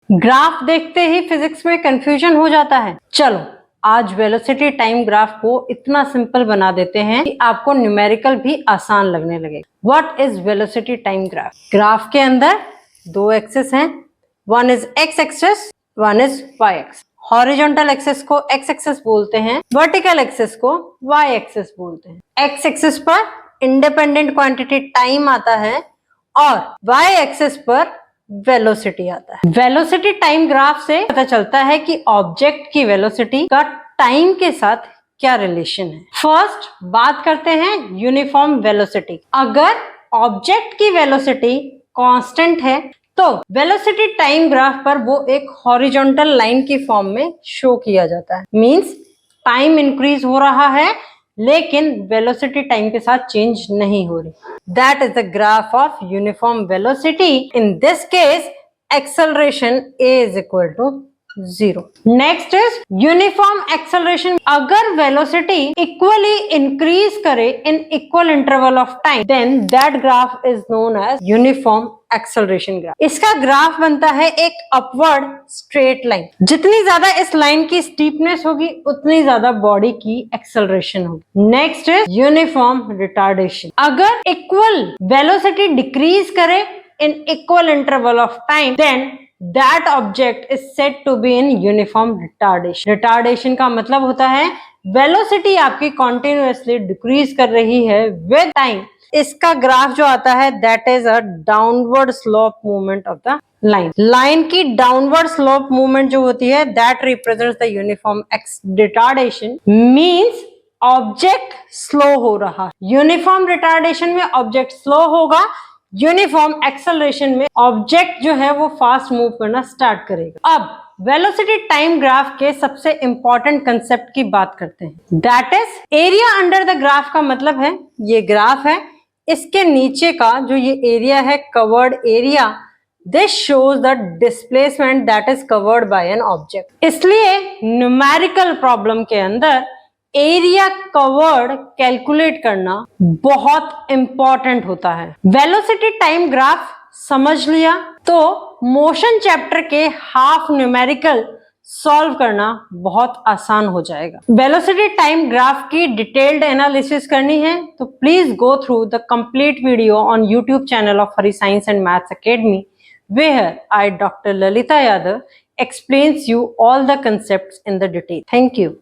Graph देखते ही physics में confusion हो जाता है। चलो आज वेलोसिटी टाइम ग्राफ को इतना सिंपल बना देते हैं कि आपको न्यूमेरिकल भी आसान लगने लगे। What is velocity time graph? Graph के अंदर दो एक्सिस हैं, one is X axis, one is Y axis. Horizontal axis को एक्स एक्सिस बोलते हैं, वर्टिकल एक्सिस को वाई एक्सिस बोलते हैं। एक्स एक्सिस पर इंडिपेंडेंट क्वांटिटी टाइम आता है और वाई एक्सिस पर वेलोसिटी आता है। वेलोसिटी टाइम ग्राफ से पता चलता है कि ऑब्जेक्ट की वेलोसिटी का टाइम के साथ क्या रिलेशन है। फर्स्ट बात करते हैं यूनिफॉर्म वेलोसिटी। अगर ऑब्जेक्ट की वेलोसिटी कांस्टेंट है तो वेलोसिटी टाइम ग्राफ पर वो एक हॉरिजॉन्टल लाइन की फॉर्म में शो किया जाता है। मींस टाइम इंक्रीज हो रहा है लेकिन वेलोसिटी टाइम के साथ चेंज नहीं हो रही। That is the graph of uniform velocity. In this case acceleration a is equal to 0. Next is uniform acceleration. अगर वेलोसिटी इक्वली इंक्रीज करे in equal interval of time then that graph is known as uniform acceleration graph. इसका graph बनता है एक upward straight line. जितनी ज्यादा इस line की स्टीपनेस होगी उतनी ज्यादा बॉडी की एक्सेलरेशन होगी। Next is uniform retardation. अगर इक्वल वेलोसिटी डिक्रीज करे in equal interval of time then that object is said to be in uniform retardation. Retardation का मतलब होता है वेलोसिटी आपकी कॉन्टिन्यूअसली डिक्रीज कर रही है विद टाइम। इसका ग्राफ जो आता है that is a downward slope movement of the line. Line की डाउनवर्ड स्लोप मूवमेंट जो होती है that represents the uniform retardation. Means object slow हो रहा है। यूनिफॉर्म रिटार्डेशन में ऑब्जेक्ट स्लो होगा, यूनिफॉर्म एक्सेलरेशन में ऑब्जेक्ट जो है वो फास्ट मूव करना स्टार्ट करेगा। अब वेलोसिटी टाइम ग्राफ के सबसे इंपॉर्टेंट कंसेप्ट की बात करते हैं, that is area under the graph. का मतलब है ये ग्राफ है, इसके नीचे का जो ये एरिया है covered area, this shows the displacement that is covered by an object. इसलिए न्यूमेरिकल प्रॉब्लम के अंदर एरिया कवर्ड कैलकुलेट करना बहुत इंपॉर्टेंट होता है। वेलोसिटी टाइम ग्राफ समझ लिया तो मोशन चैप्टर के हाफ न्यूमेरिकल सॉल्व करना बहुत आसान हो जाएगा। वेलोसिटी टाइम ग्राफ की डिटेल्ड एनालिसिस करनी है तो please go through the complete video on YouTube channel of Hari science and maths academy where I, Dr. Lalita Yadav, explains you all the concepts in the detail. Thank you.